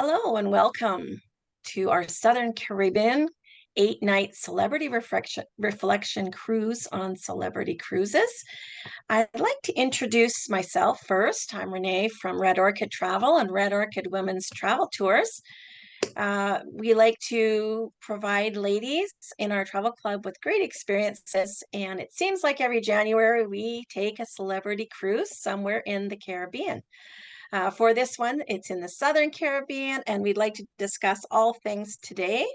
Hello and welcome to our Southern Caribbean 8-night celebrity reflection cruise on Celebrity Cruises. I'd like to introduce myself first. I'm Renee from Red Orchid Travel and Red Orchid Women's Travel Tours. We like to provide ladies in our travel club with great experiences, and it seems like every January we take a celebrity cruise somewhere in the Caribbean. For this one, it's in the Southern Caribbean, and we'd like to discuss all things today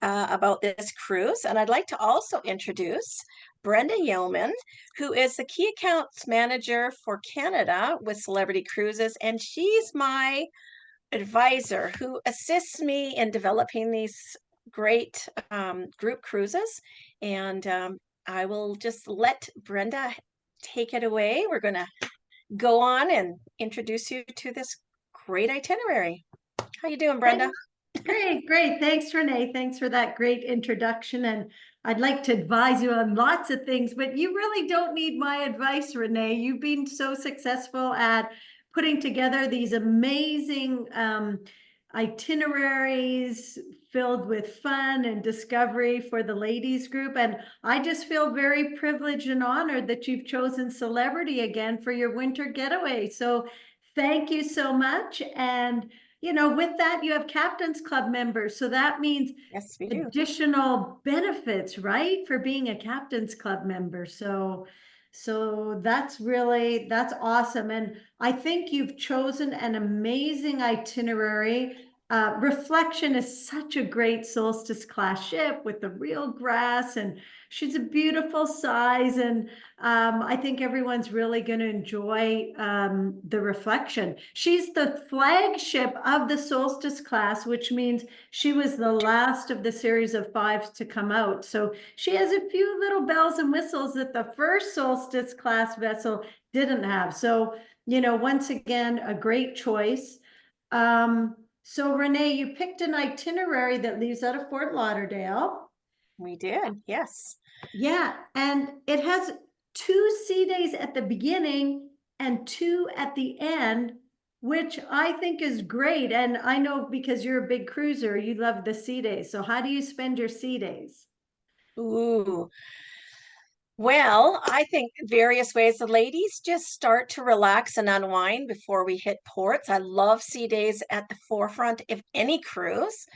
about this cruise. And I'd like to also introduce Brenda Yeoman, who is the Key Accounts Manager for Canada with Celebrity Cruises, and she's my advisor who assists me in developing these great group cruises. And I will just let Brenda take it away. We're going to go on and introduce you to this great itinerary. How you doing, Brenda? Great. Thanks, Renee. Thanks for that great introduction. And I'd like to advise you on lots of things, but you really don't need my advice, Renee. You've been so successful at putting together these amazing itineraries filled with fun and discovery for the ladies group. And I just feel very privileged and honored that you've chosen Celebrity again for your winter getaway. So thank you so much. And with that, you have Captain's Club members. So that means Yes, we do. additional benefits, right? For being a Captain's Club member. So that's awesome. And I think you've chosen an amazing itinerary. Reflection is such a great solstice class ship with the real grass, and she's a beautiful size. And I think everyone's really going to enjoy the Reflection. She's the flagship of the solstice class, which means she was the last of the series of 5s to come out. So she has a few little bells and whistles that the first solstice class vessel didn't have. So, once again, a great choice. So Renee, you picked an itinerary that leaves out of Fort Lauderdale. We did, yes. Yeah, and it has 2 sea days at the beginning and 2 at the end, which I think is great. And I know because you're a big cruiser, you love the sea days. So how do you spend your sea days? Ooh. Well, I think various ways. The ladies just start to relax and unwind before we hit ports. I love sea days at the forefront of any cruise.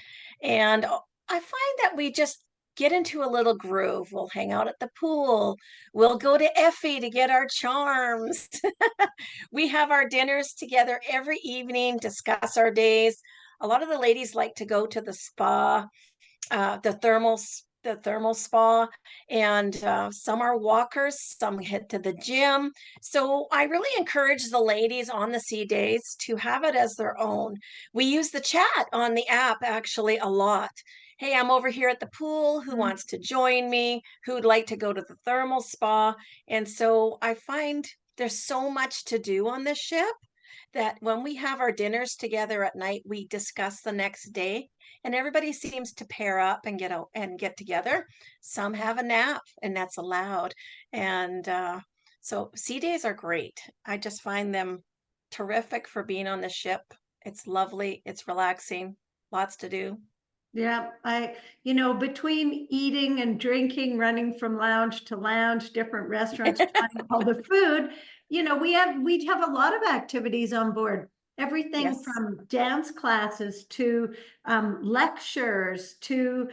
And I find that we just get into a little groove. We'll hang out at the pool. We'll go to Effie to get our charms. We have our dinners together every evening, discuss our days. A lot of the ladies like to go to the spa, the thermal spa, and some are walkers, some head to the gym. So I really encourage the ladies on the sea days to have it as their own. We use the chat on the app actually a lot. Hey, I'm over here at the pool. Who wants to join me? Who'd like to go to the thermal spa? And so I find there's so much to do on this ship that when we have our dinners together at night, we discuss the next day, and everybody seems to pair up and get out and get together. Some have a nap, and that's allowed. And so sea days are great. I just find them terrific for being on the ship. It's lovely. It's relaxing. Lots to do. Yeah, between eating and drinking, running from lounge to lounge, different restaurants, trying all the food, we'd have a lot of activities on board. Everything Yes. from dance classes to lectures to,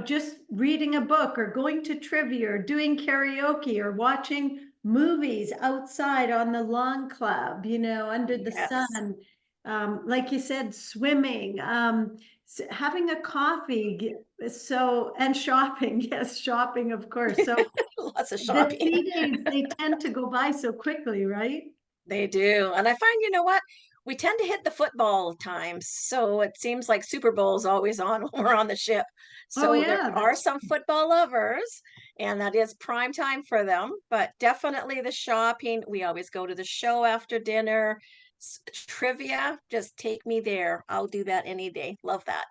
just reading a book or going to trivia or doing karaoke or watching movies outside on the lawn club, under the Yes. sun. Like you said, swimming, having a coffee, and shopping. Yes, shopping, of course. So Lots of the shopping. sea days, they tend to go by so quickly, right? They do. And I find, you know what? We tend to hit the football times. So it seems like Super Bowl is always on when we're on the ship. Oh So there yeah, are that's some football lovers, and that is prime time for them. But definitely the shopping. We always go to the show after dinner. Trivia, just take me there. I'll do that any day. Love that.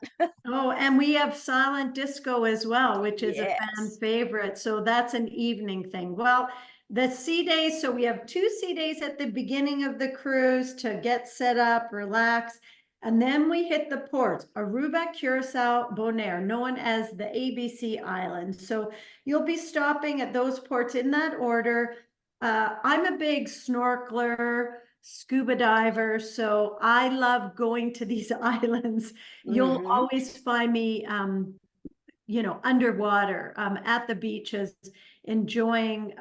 oh, and we have silent disco as well, which is a fan Yes. favorite. So that's an evening thing. Well, the sea days, so we have 2 sea days at the beginning of the cruise to get set up, relax. And then we hit the ports, Aruba, Curacao, Bonaire, known as the ABC Islands. So you'll be stopping at those ports in that order. I'm a big snorkeler, scuba diver, so I love going to these islands. You'll always find me underwater, at the beaches, enjoying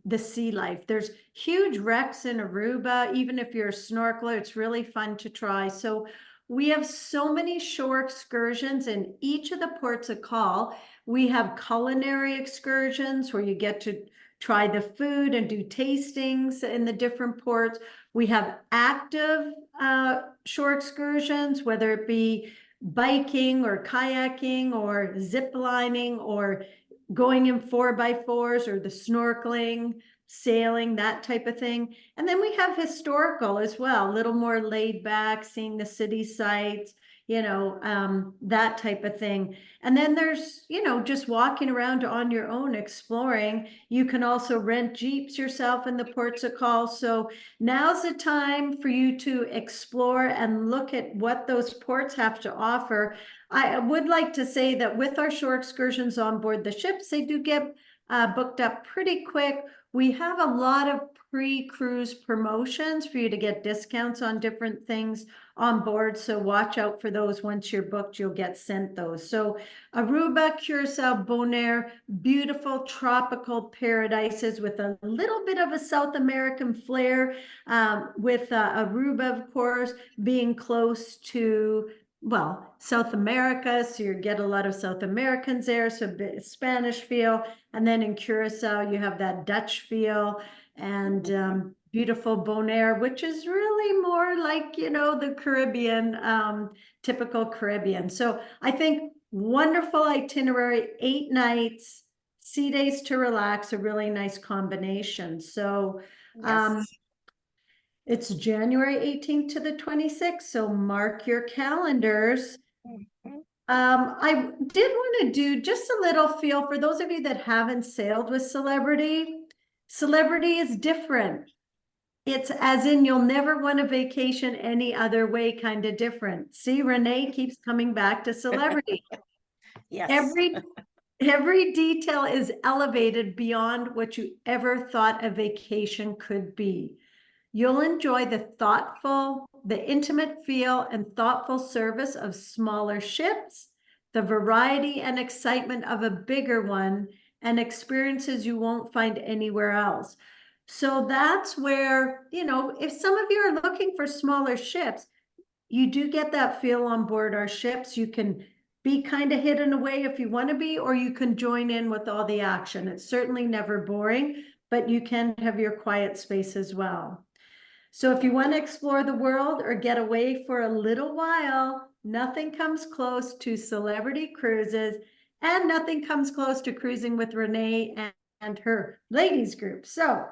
the sea life. There's huge wrecks in Aruba. Even if you're a snorkeler, it's really fun to try. So we have so many shore excursions in each of the ports of call. We have culinary excursions where you get to try the food and do tastings in the different ports. We have active shore excursions, whether it be biking or kayaking or zip lining or going in 4x4s or the snorkeling, sailing, that type of thing. And then we have historical as well, a little more laid back, seeing the city sites, that type of thing. And then there's, just walking around on your own, exploring. You can also rent Jeeps yourself in the ports of call. So now's the time for you to explore and look at what those ports have to offer. I would like to say that with our shore excursions on board the ships, they do get booked up pretty quick. We have a lot of pre-cruise promotions for you to get discounts on different things on board. So watch out for those. Once you're booked, you'll get sent those. So Aruba, Curacao, Bonaire, beautiful tropical paradises with a little bit of a South American flair, with Aruba, of course, being close to, well, South America, so you get a lot of South Americans there, so a bit Spanish feel. And then in Curacao, you have that Dutch feel, and beautiful Bonaire, which is really more like, the Caribbean, typical Caribbean. So I think wonderful itinerary, 8 nights, sea days to relax, a really nice combination. So Yes. it's January 18th to the 26th, so mark your calendars. Mhm. I did want to do just a little feel for those of you that haven't sailed with Celebrity. Celebrity is different. It's as in you'll never want a vacation any other way, kind of different. See, Renee keeps coming back to Celebrity. Yes. Every detail is elevated beyond what you ever thought a vacation could be. You'll enjoy the intimate feel and thoughtful service of smaller ships, the variety and excitement of a bigger one, and experiences you won't find anywhere else. So that's where, if some of you are looking for smaller ships, you do get that feel on board our ships. You can be kind of hidden away if you want to be, or you can join in with all the action. It's certainly never boring, but you can have your quiet space as well. So if you want to explore the world or get away for a little while, nothing comes close to Celebrity Cruises, and nothing comes close to cruising with Renee and her ladies group. So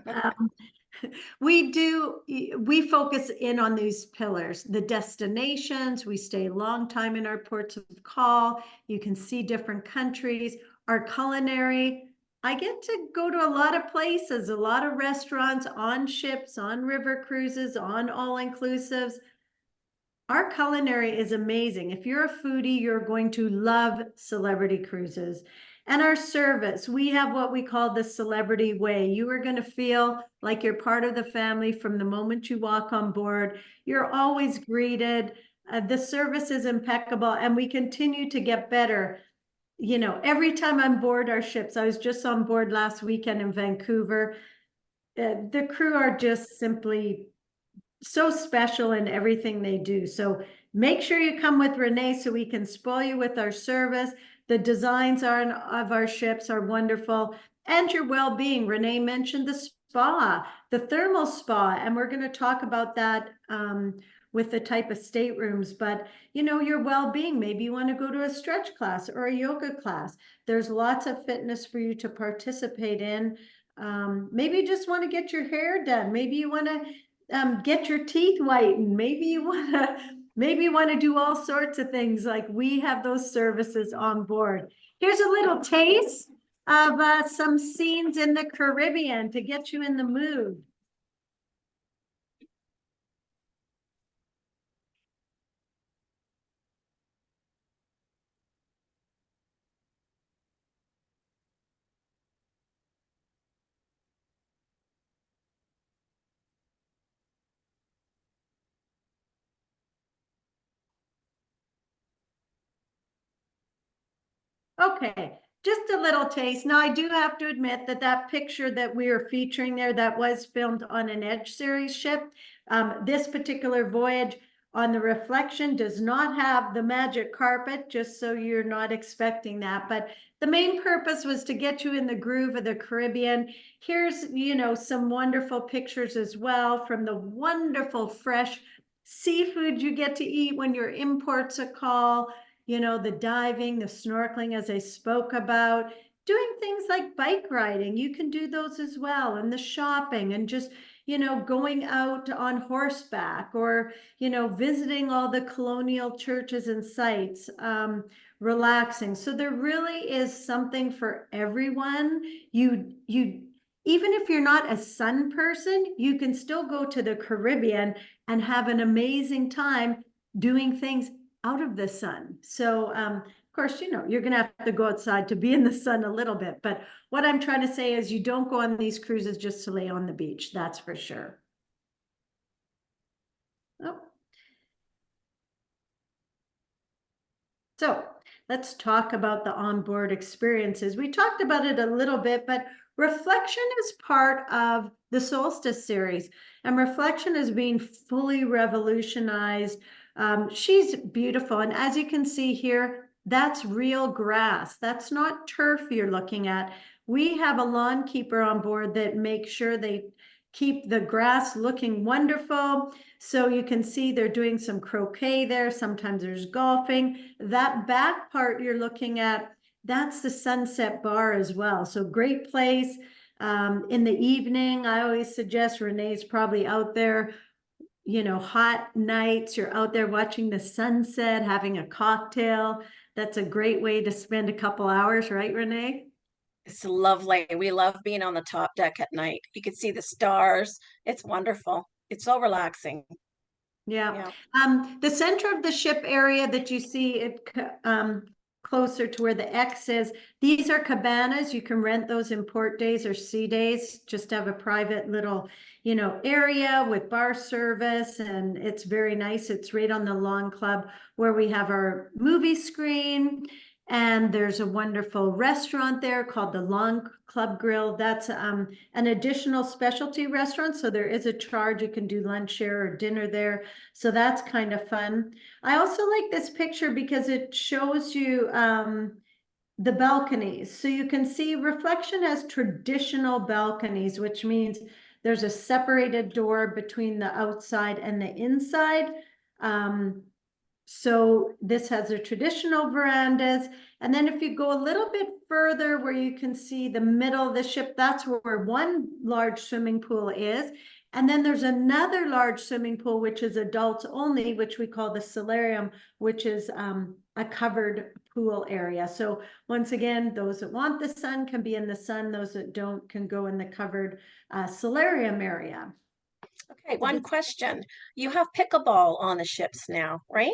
um, we focus in on these pillars, the destinations. We stay a long time in our ports of call. You can see different countries. Our culinary, I get to go to a lot of places, a lot of restaurants, on ships, on river cruises, on all-inclusives. Our culinary is amazing. If you're a foodie, you're going to love Celebrity Cruises. And our service, we have what we call the Celebrity Way. You are going to feel like you're part of the family from the moment you walk on board. You're always greeted. The service is impeccable, and we continue to get better. Every time I'm board our ships, I was just on board last weekend in Vancouver. The crew are just simply so special in everything they do. So make sure you come with Renee so we can spoil you with our service. The designs of our ships are wonderful, and your well-being. Renee mentioned the spa, the thermal spa, and we're going to talk about that with the type of staterooms. But your well-being, maybe you want to go to a stretch class or a yoga class. There's lots of fitness for you to participate in. Maybe you just want to get your hair done. Maybe you want to get your teeth whitened. Maybe you want to do all sorts of things. Like, we have those services on board. Here's a little taste of some scenes in the Caribbean to get you in the mood. Okay, just a little taste. Now, I do have to admit that that picture that we are featuring there, that was filmed on an Edge series ship. This particular voyage on the Reflection does not have the magic carpet, just so you're not expecting that. But the main purpose was to get you in the groove of the Caribbean. Here's, some wonderful pictures as well from the wonderful fresh seafood you get to eat when your imports a call, the diving, the snorkeling, as I spoke about, doing things like bike riding. You can do those as well, and the shopping, and just, going out on horseback, or, visiting all the colonial churches and sites, relaxing. So there really is something for everyone. Even if you're not a sun person, you can still go to the Caribbean and have an amazing time doing things out of the sun. So, of course, you're going to have to go outside to be in the sun a little bit. But what I'm trying to say is you don't go on these cruises just to lay on the beach. That's for sure. Oh. So let's talk about the onboard experiences. We talked about it a little bit, but Reflection is part of the Solstice series, and Reflection is being fully revolutionized. She's beautiful, and as you can see here, that's real grass. That's not turf you're looking at. We have a lawn keeper on board that makes sure they keep the grass looking wonderful. So you can see they're doing some croquet there. Sometimes there's golfing. That back part you're looking at, that's the Sunset Bar as well. So great place. In the evening, I always suggest, Renee's probably out there, hot nights, you're out there watching the sunset, having a cocktail. That's a great way to spend a couple hours, right, Renee? It's lovely. We love being on the top deck at night. You can see the stars. It's wonderful. It's so relaxing. Yeah. Yeah. The center of the ship area that you see it closer to where the X is, these are cabanas. You can rent those in port days or sea days, just have a private little, area with bar service, and it's very nice. It's right on the lawn club where we have our movie screen. And there's a wonderful restaurant there called the Lawn Club Grill. That's an additional specialty restaurant. So there is a charge. You can do lunch share or dinner there. So that's kind of fun. I also like this picture because it shows you the balconies. So you can see Reflection has traditional balconies, which means there's a separated door between the outside and the inside. So this has the traditional verandas. And then if you go a little bit further where you can see the middle of the ship, that's where one large swimming pool is. And then there's another large swimming pool, which is adults only, which we call the solarium, which is a covered pool area. So once again, those that want the sun can be in the sun. Those that don't can go in the covered solarium area. Okay, one question. You have pickleball on the ships now, right?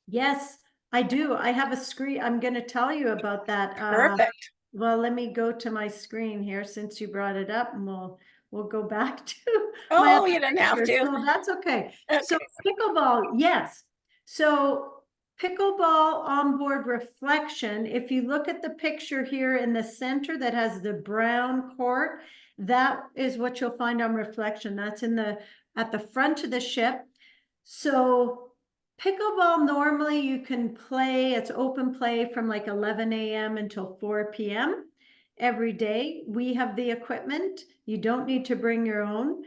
Yes, I do. I have a screen. I'm going to tell you about that. Perfect. Well, let me go to my screen here since you brought it up, and we'll go back to my Oh, other you didn't have picture. to. So that's okay. So Okay. pickleball, yes. So pickleball onboard Reflection. If you look at the picture here in the center that has the brown court, that is what you'll find on Reflection. That's at the front of the ship. So pickleball, normally you can play, it's open play from like 11 a.m. until 4 p.m. every day. We have the equipment. You don't need to bring your own.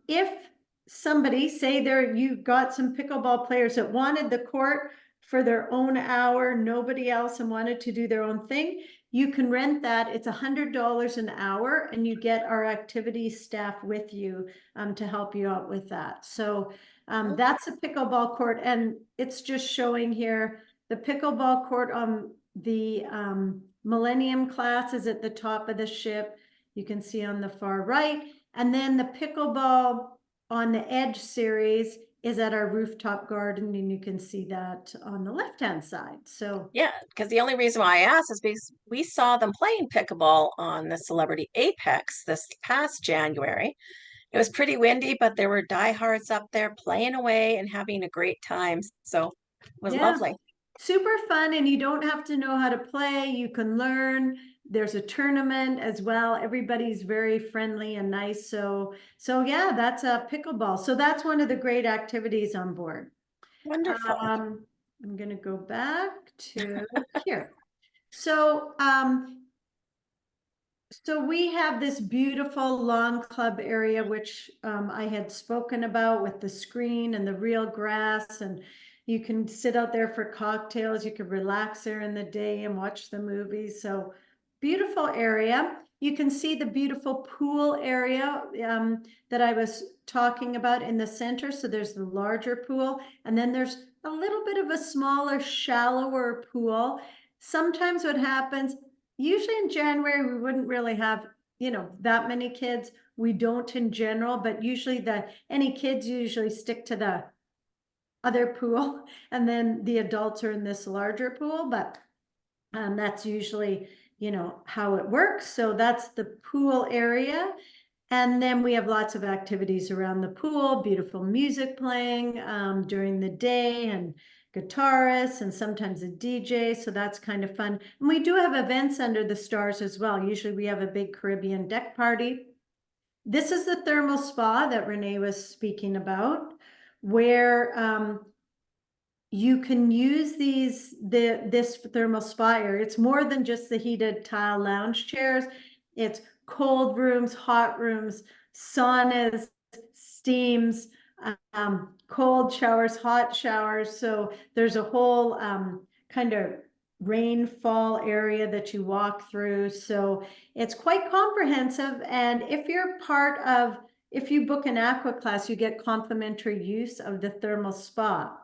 If somebody, say you got some pickleball players that wanted the court for their own hour, nobody else, and wanted to do their own thing, you can rent that. It's $100 an hour, and you get our activities staff with you to help you out with that. So that's a pickleball court, and it's just showing here the pickleball court on the Millennium class is at the top of the ship. You can see on the far right, and then the pickleball on the Edge series is at our rooftop garden, and you can see that on the left-hand side. So Yeah, because the only reason why I asked is because we saw them playing pickleball on the Celebrity Apex this past January. It was pretty windy, but there were diehards up there playing away and having a great time. So it was yeah, lovely. super fun, and you don't have to know how to play. You can learn. There's a tournament as well. Everybody's very friendly and nice. So yeah, that's a pickleball. So that's one of the great activities on board. Wonderful. I'm gonna go back to here. So so we have this beautiful lawn club area, which I had spoken about with the screen and the real grass, and you can sit out there for cocktails. You could relax there in the day and watch the movies. So beautiful area. You can see the beautiful pool area that I was talking about in the center. So there's the larger pool, and then there's a little bit of a smaller, shallower pool. Sometimes what happens, usually in January, we wouldn't really have, that many kids. We don't in general, but usually any kids usually stick to the other pool and then the adults are in this larger pool, but that's usually, how it works. So that's the pool area. And then we have lots of activities around the pool, beautiful music playing during the day, and guitarists and sometimes a DJ. So that's kind of fun. And we do have events under the stars as well. Usually we have a big Caribbean deck party. This is the thermal spa that Renee was speaking about, where you can use this thermal spa area. It's more than just the heated tile lounge chairs. It's cold rooms, hot rooms, saunas, steams, cold showers, hot showers. So there's a whole kind of rainfall area that you walk through. So it's quite comprehensive. And if you book an aqua class, you get complimentary use of the thermal spa.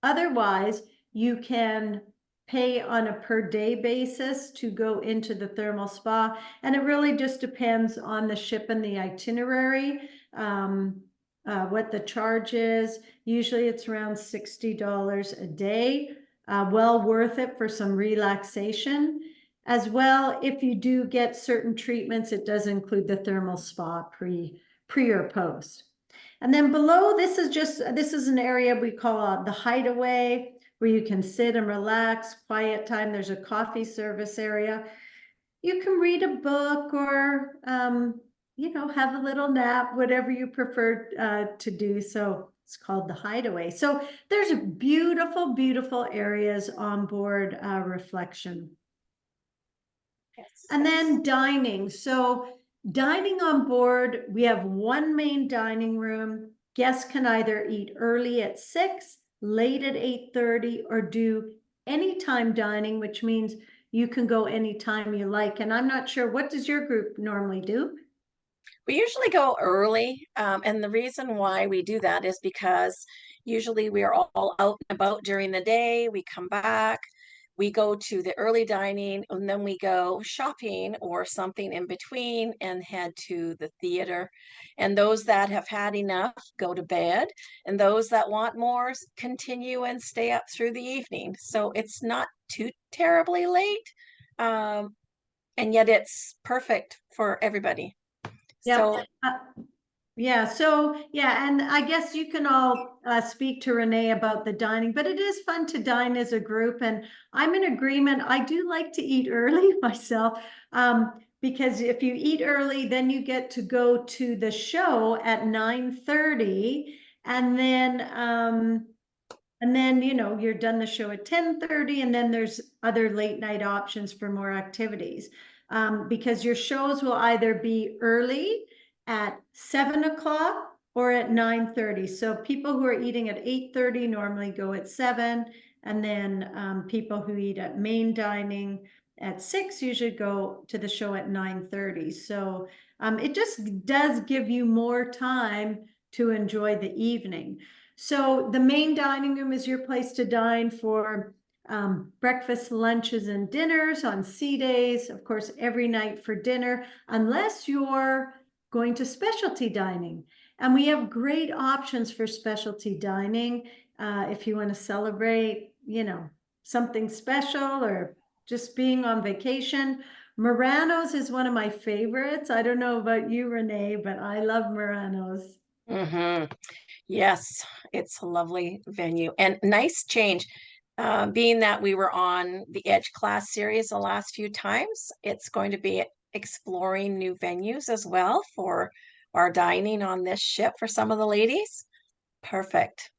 Otherwise, you can pay on a per day basis to go into the thermal spa. And it really just depends on the ship and the itinerary, what the charge is. Usually it's around $60 a day. Well worth it for some relaxation. As well, if you do get certain treatments, it does include the thermal spa pre or post. And then below, this is an area we call the hideaway, where you can sit and relax, quiet time. There's a coffee service area. You can read a book or, have a little nap, whatever you prefer to do. So it's called the hideaway. So there's beautiful, beautiful areas on board Reflection. Yes. And then dining. So dining on board, we have one main dining room. Guests can either eat early at 6, late at 8:30, or do anytime dining, which means you can go anytime you like. And I'm not sure, what does your group normally do? We usually go early, and the reason why we do that is because usually we are all out and about during the day. We come back, we go to the early dining, and then we go shopping or something in between and head to the theater. And those that have had enough go to bed, and those that want more continue and stay up through the evening. So it's not too terribly late, and yet it's perfect for everybody. Yep. So Yeah, so yeah, and I guess you can all speak to Renee about the dining, but it is fun to dine as a group, and I'm in agreement. I do like to eat early myself, because if you eat early, then you get to go to the show at 9:30, and then you're done the show at 10:30, and then there's other late night options for more activities, because your shows will either be early at 7 o'clock or at 9:30. So people who are eating at 8:30 normally go at 7, and then people who eat at main dining at 6 usually go to the show at 9:30. So it just does give you more time to enjoy the evening. So the main dining room is your place to dine for breakfast, lunches, and dinners on sea days. Of course, every night for dinner, unless you're going to specialty dining. And we have great options for specialty dining if you want to celebrate, something special, or just being on vacation. Murano's is one of my favorites. I don't know about you, Renee, but I love Murano's. yes, it's a lovely venue and nice change. Being that we were on the Edge class series the last few times, it's going to be exploring new venues as well for our dining on this ship for some of the ladies. Perfect.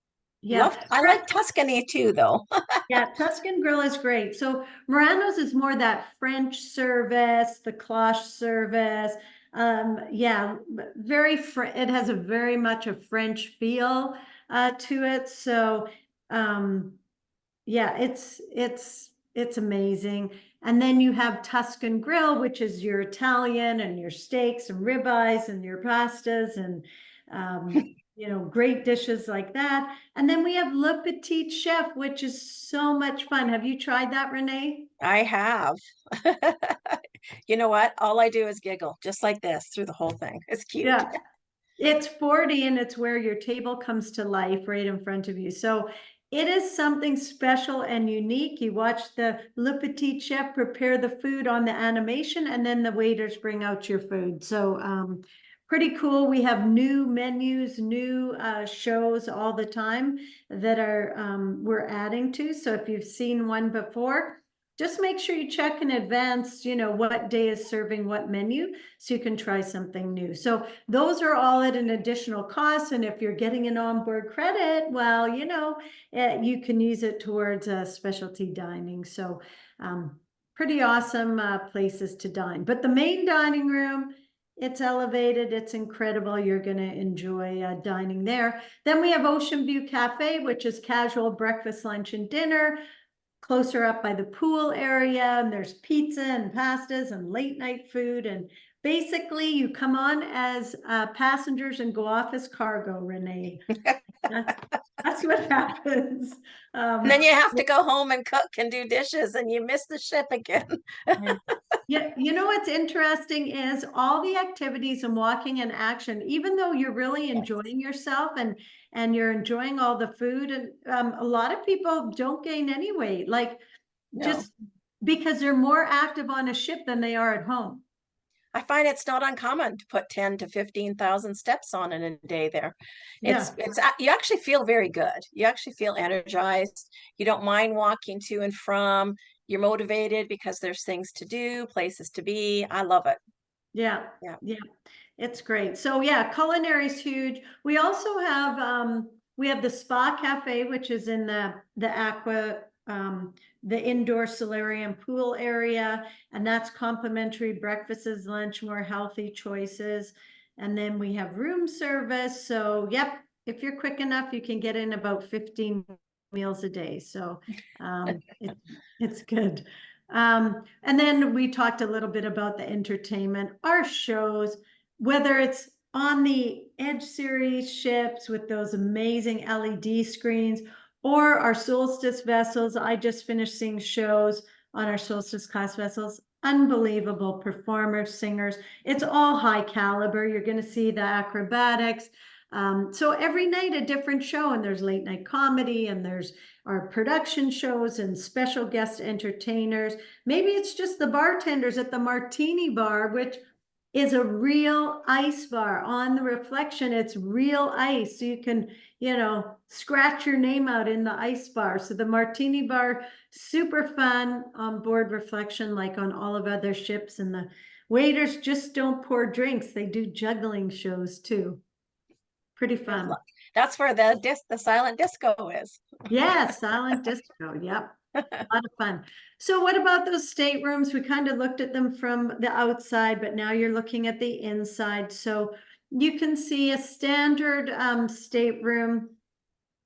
Yeah. I like Tuscany too, though. Yeah, Tuscan Grill is great. So Morano's is more that French service, the cloche service. Yeah, very it has a very much a French feel to it. So yeah, it's amazing. And then you have Tuscan Grill, which is your Italian and your steaks and ribeyes and your pastas and you know, great dishes like that. And then we have Le Petit Chef, which is so much fun. Have you tried that, Renee? I have. You know what? All I do is giggle, just like this through the whole thing. It's cute. Yeah. It's 40 and it's where your table comes to life right in front of you. So it is something special and unique. You watch the Le Petit Chef prepare the food on the animation and then the waiters bring out your food. So pretty cool. We have new menus, new shows all the time that are we're adding to. So if you've seen one before, just make sure you check in advance, you know, what day is serving what menu so you can try something new. So those are all at an additional cost. And if you're getting an onboard credit, well, you know, you can use it towards specialty dining. So pretty awesome places to dine. But the main dining room, it's elevated, it's incredible. You're going to enjoy dining there. Then we have Ocean View Cafe, which is casual breakfast, lunch, and dinner. Closer up by the pool area, and there's pizza and pastas and late night food. And basically you come on as passengers and go off as cargo, Renee. That's what happens. And then you have to go home and cook and do dishes and you miss the ship again. Yeah, you know what's interesting is all the activities and walking in action, even though you're really enjoying yourself and you're enjoying all the food, and a lot of people don't gain any weight, like No. just because they're more active on a ship than they are at home. I find it's not uncommon to put 10 to 15,000 steps on in a day there. Yeah. It's you actually feel very good. You actually feel energized. You don't mind walking to and from. You're motivated because there's things to do, places to be. I love it. Yeah. Yeah. Yeah. It's great. So yeah, culinary is huge. We have the spa cafe, which is in the aqua the indoor solarium pool area, and that's complimentary breakfasts, lunch, more healthy choices. And then we have room service. So yep, if you're quick enough, you can get in about 15 meals a day. So it's good. And then we talked a little bit about the entertainment, our shows, whether it's on the Edge series ships with those amazing LED screens or our solstice vessels. I just finished seeing shows on our solstice class vessels. Unbelievable performers, singers. It's all high caliber. You're going to see the acrobatics. So every night a different show, and there's late night comedy, and there's our production shows and special guest entertainers. Maybe it's just the bartenders at the Martini Bar, which is a real ice bar. On the reflection, it's real ice. So you can, you know, scratch your name out in the ice bar. So the Martini Bar, super fun on board reflection, like on all of other ships. And the waiters just don't pour drinks. They do juggling shows too. Pretty fun. That's where the silent disco is. Yeah, silent disco. Yep. A lot of fun. So what about those staterooms? We kind of looked at them from the outside, but now you're looking at the inside. So you can see a standard stateroom.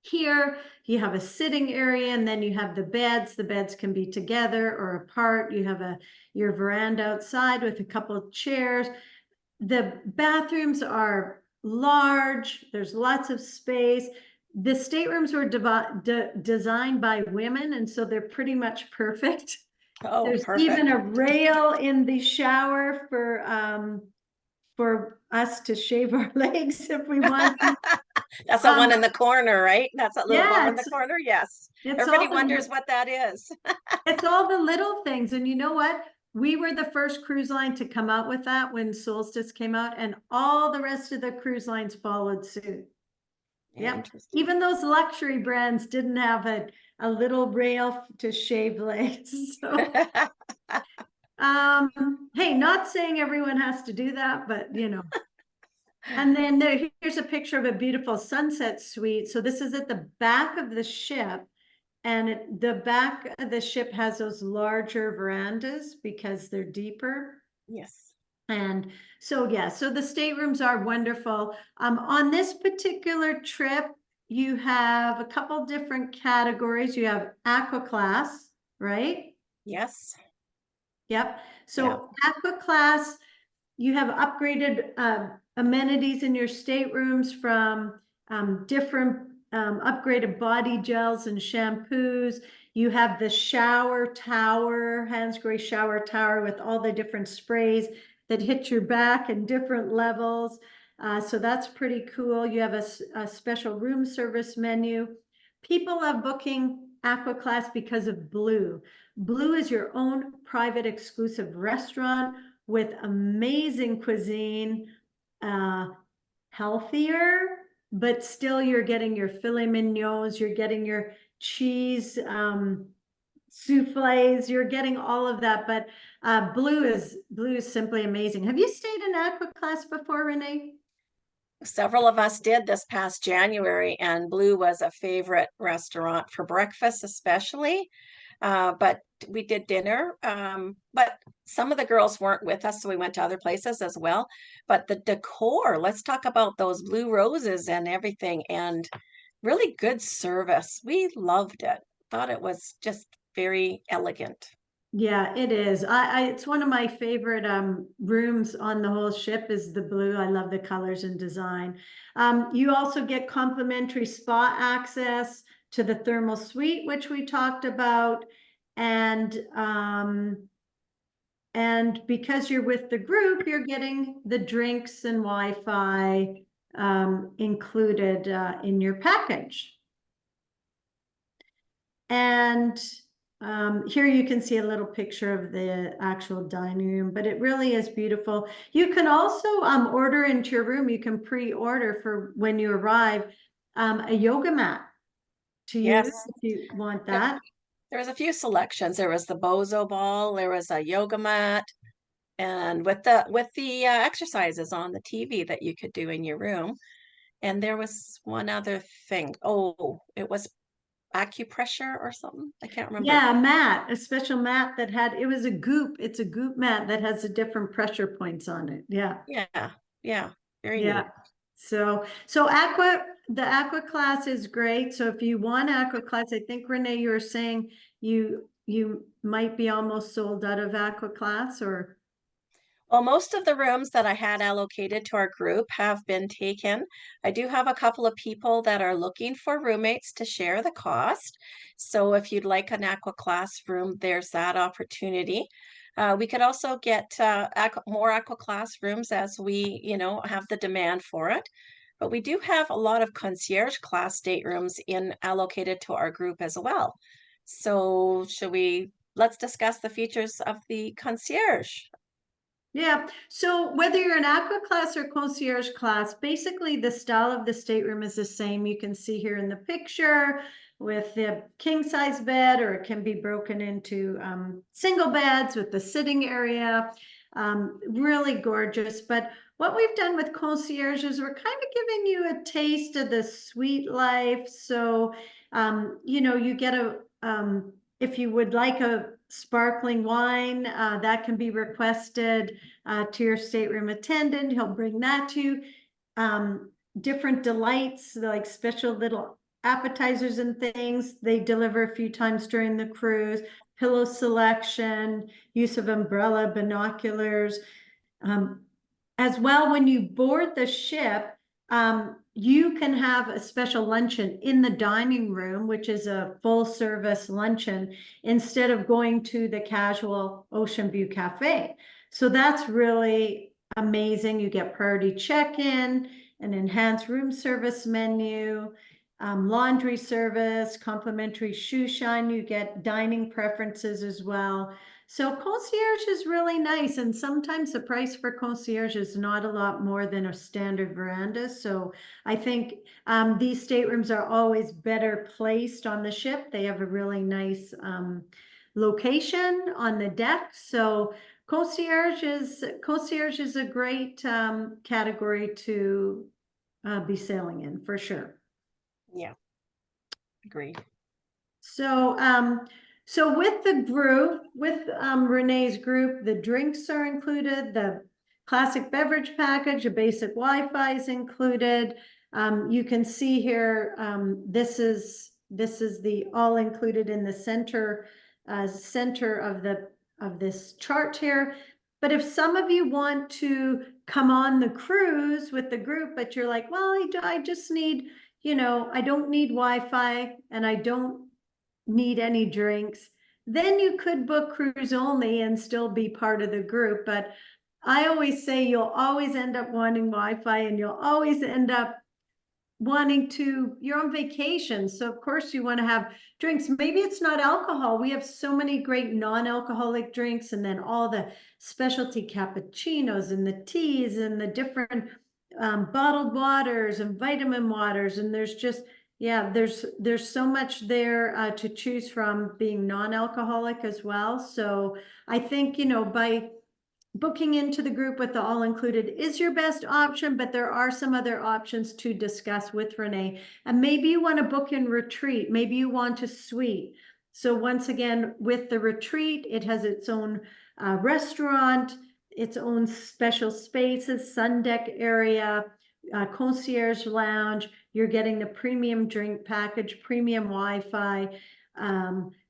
Here you have a sitting area, and then you have the beds. The beds can be together or apart. You have your veranda outside with a couple of chairs. The bathrooms are large. There's lots of space. The staterooms were designed by women, and so they're pretty much perfect. Oh, There's perfect. even a rail in the shower for us to shave our legs if we want to. That's that one in the corner, right? That's that little bar in the corner. Yes. Everybody wonders what that is. It's all the little things. And you know what? We were the first cruise line to come out with that when Solstice came out, and all the rest of the cruise lines followed suit. Yep. Interesting. Even those luxury brands didn't have a little rail to shave legs. So, hey, not saying everyone has to do that, but you know. And then here's a picture of a beautiful sunset suite. So this is at the back of the ship. And the back of the ship has those larger verandas because they're deeper. Yes. And so, yeah, so the staterooms are wonderful. On this particular trip, you have a couple different categories. You have aqua class, right? Yes. Yep. Yeah. So aqua class, you have upgraded amenities in your staterooms from different upgraded body gels and shampoos. You have the shower tower, Hansgrohe shower tower with all the different sprays that hit your back in different levels. So that's pretty cool. You have a special room service menu. People love booking Aqua Class because of Blue. Blue is your own private exclusive restaurant with amazing cuisine, healthier, but still you're getting your filet mignons, you're getting your cheese souffles, you're getting all of that. But Blue is simply amazing. Have you stayed in Aqua Class before, Renee? Several of us did this past January, and Blue was a favorite restaurant for breakfast, especially. But we did dinner. But some of the girls weren't with us, so we went to other places as well. But the decor, let's talk about those blue roses and everything, and really good service. We loved it. Thought it was just very elegant. Yeah, it is. It's one of my favorite rooms on the whole ship is the Blue. I love the colors and design. You also get complimentary spa access to the thermal suite, which we talked about. And because you're with the group, you're getting the drinks and Wi-Fi included in your package. And here you can see a little picture of the actual dining room, but it really is beautiful. You can also order into your room. You can pre-order for when you arrive a yoga mat to use Yes. if you want Yep. that. There was a few selections. There was the bozo ball, there was a yoga mat, and with the exercises on the TV that you could do in your room. And there was one other thing. Oh, it was acupressure or something. I can't remember. Yeah, a mat, a special mat that had, it was a goop. It's a goop mat that has the different pressure points on it. Yeah. Yeah, yeah, very Yeah. neat. So the aqua class is great. So if you want aqua class, I think Renee, you were saying you might be almost sold out of aqua class or Well, most of the rooms that I had allocated to our group have been taken. I do have a couple of people that are looking for roommates to share the cost. So if you'd like an aqua class room, there's that opportunity. We could also get more aqua class rooms as we, have the demand for it. But we do have a lot of concierge class staterooms allocated to our group as well. So let's discuss the features of the concierge. yeah. So whether you're an aqua class or concierge class, basically the style of the stateroom is the same. You can see here in the picture with the king size bed, or it can be broken into single beds with the sitting area. Really gorgeous. But what we've done with concierge is we're kind of giving you a taste of the suite life. So, you get if you would like a sparkling wine, that can be requested to your stateroom attendant. He'll bring that to you. Different delights, like special little appetizers and things, they deliver a few times during the cruise. Pillow selection, use of umbrella, binoculars. As well, when you board the ship, you can have a special luncheon in the dining room, which is a full service luncheon, instead of going to the casual Ocean View Cafe. So that's really amazing. You get priority check-in, an enhanced room service menu, laundry service, complimentary shoe shine. You get dining preferences as well. So concierge is really nice, and sometimes the price for concierge is not a lot more than a standard veranda. So I think these staterooms are always better placed on the ship. They have a really nice location on the deck. So concierge is a great category to be sailing in for sure. Yeah, agreed. So, so with the group, with Renee's group, the drinks are included, the classic beverage package, a basic Wi-Fi is included. You can see here, this is the all included in the center of this chart here. But if some of you want to come on the cruise with the group, but you're like, well, I just need, I don't need Wi-Fi and I don't need any drinks, then you could book cruise only and still be part of the group. But I always say you'll always end up wanting Wi-Fi and you'll always end up wanting to, you're on vacation. So of course you want to have drinks. Maybe it's not alcohol. We have so many great non-alcoholic drinks, and then all the specialty cappuccinos and the teas and the different bottled waters and vitamin waters. And there's just, yeah, there's so much there to choose from, being non-alcoholic as well. So I think, by booking into the group with the all included is your best option, but there are some other options to discuss with Renee. And maybe you want to book in retreat. Maybe you want a suite. So once again, with the retreat, it has its own restaurant, its own special spaces, sun deck area, concierge lounge. You're getting the premium drink package, premium Wi-Fi.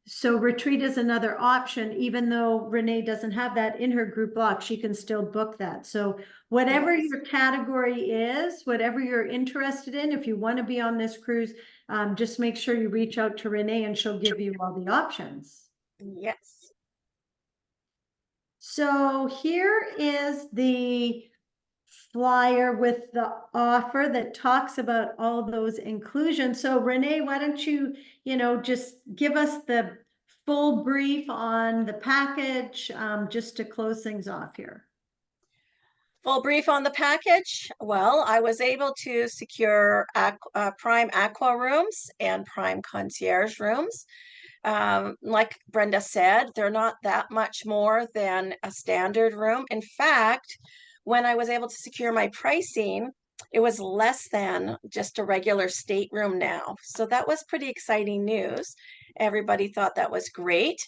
So retreat is another option. Even though Renee doesn't have that in her group block, she can still book that. So whatever your category is, whatever you're interested in, if you want to be on this cruise, just make sure you reach out to Renee and she'll give you all the options. Yes. So here is the flyer with the offer that talks about all those inclusions. So Renee, why don't you, just give us the full brief on the package, just to close things off here. Full brief on the package. Well, I was able to secure prime aqua rooms and prime concierge rooms. Like Brenda said, they're not that much more than a standard room. In fact, when I was able to secure my pricing, it was less than just a regular stateroom now. So that was pretty exciting news. Everybody thought that was great.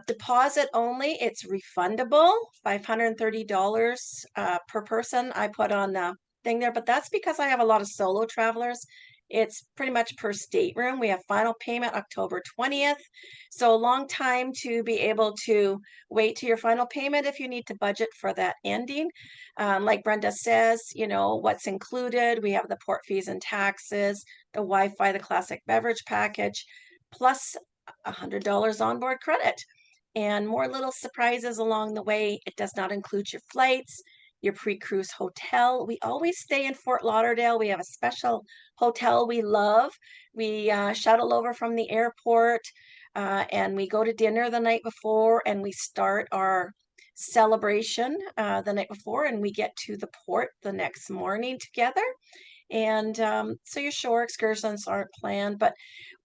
Deposit only, it's refundable, $530 per person. I put on the thing there, but that's because I have a lot of solo travelers. It's pretty much per stateroom. We have final payment October 20th. So a long time to be able to wait to your final payment if you need to budget for that ending. Like Brenda says, what's included. We have the port fees and taxes, the Wi-Fi, the classic beverage package, plus $100 onboard credit. And more little surprises along the way. It does not include your flights, your pre-cruise hotel. We always stay in Fort Lauderdale. We have a special hotel we love. We shuttle over from the airport and we go to dinner the night before, and we start our celebration the night before, and we get to the port the next morning together. And so your shore excursions aren't planned, but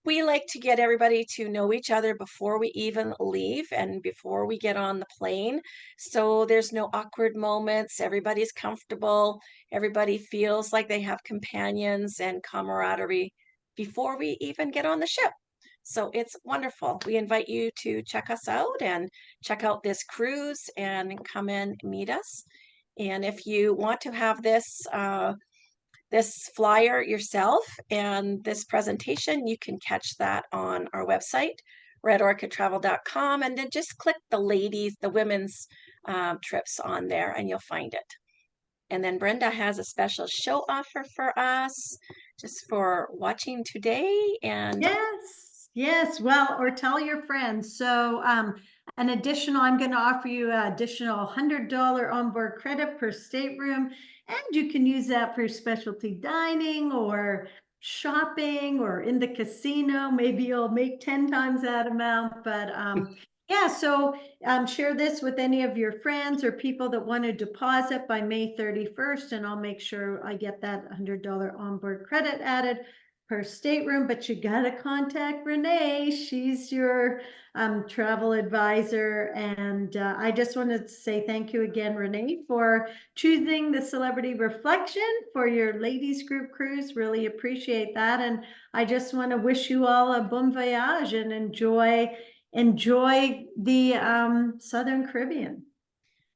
we like to get everybody to know each other before we even leave and before we get on the plane. So there's no awkward moments. Everybody's comfortable. Everybody feels like they have companions and camaraderie before we even get on the ship. So it's wonderful. We invite you to check us out and check out this cruise and come and meet us. And if you want to have this flyer yourself and this presentation, you can catch that on our website, redorchidtravel.com, and then just click the women's trips on there and you'll find it. And then Brenda has a special show offer for us just for watching today. And yes. Well, or tell your friends. So I'm going to offer you an additional $100 onboard credit per stateroom. And you can use that for specialty dining or shopping or in the casino. Maybe you'll make 10 times that amount. But Yeah, so share this with any of your friends or people that want to deposit by May 31st, and I'll make sure I get that $100 onboard credit added per stateroom. But you got to contact Renee. She's your travel advisor. And I just wanted to say thank you again, Renee, for choosing the Celebrity Reflection for your ladies group cruise. Really appreciate that. And I just want to wish you all a bon voyage and enjoy the Southern Caribbean.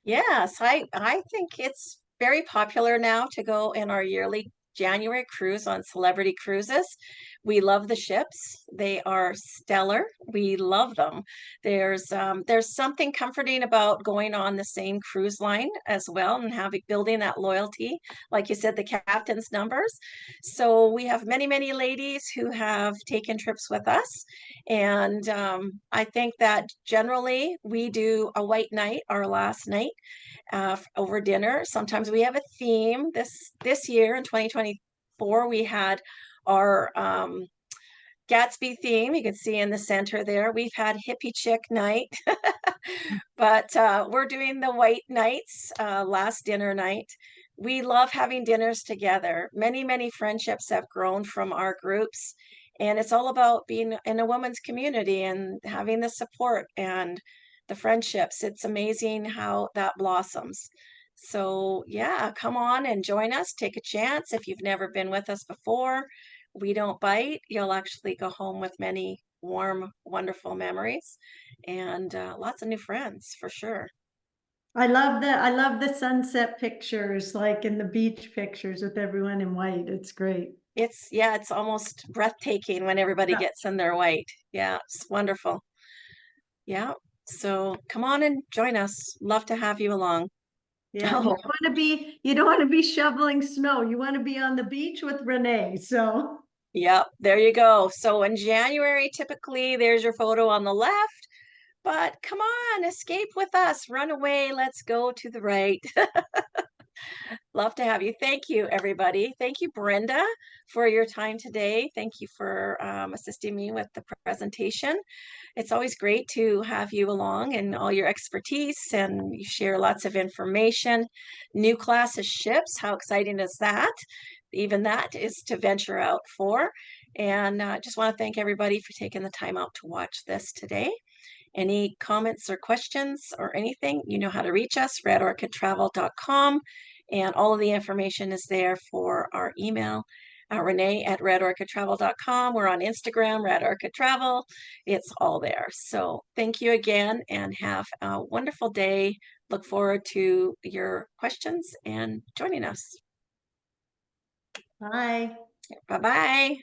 Yes, I think it's very popular now to go in our yearly January cruise on Celebrity Cruises. We love the ships. They are stellar. We love them. There's something comforting about going on the same cruise line as well and having building that loyalty. Like you said, the captain's numbers. So we have many, many ladies who have taken trips with us. And I think that generally we do a white night, our last night over dinner. Sometimes we have a theme. This year in 2024, we had our Gatsby theme. You can see in the center there. We've had hippie chick night, but we're doing the white nights, last dinner night. We love having dinners together. Many, many friendships have grown from our groups. And it's all about being in a women's community and having the support and the friendships. It's amazing how that blossoms. So, yeah, come on and join us. Take a chance. If you've never been with us before, we don't bite. You'll actually go home with many warm, wonderful memories and lots of new friends for sure. I love the sunset pictures, like in the beach pictures with everyone in white. It's great. Yeah, it's almost breathtaking when everybody Yeah. gets in their white. Yeah, it's wonderful. Yeah. So come on and join us. Love to have you along. Yeah, Oh, you don't want to be shoveling snow. You want to be on the beach with Renee. So yep, there you go. So in January, typically there's your photo on the left, but come on, escape with us. Run away. Let's go to the right. Love to have you. Thank you, everybody. Thank you, Brenda, for your time today. Thank you for assisting me with the presentation. It's always great to have you along and all your expertise, and you share lots of information. New class of ships, how exciting is that? Even that is to venture out for. And just want to thank everybody for taking the time out to watch this today. Any comments or questions or anything, you know how to reach us, redorchidtravel.com. And all of the information is there for our email, Renee at redorchidtravel.com. We're on Instagram, Red Orchid Travel. It's all there. So thank you again and have a wonderful day. Look forward to your questions and joining us. bye. Bye-bye.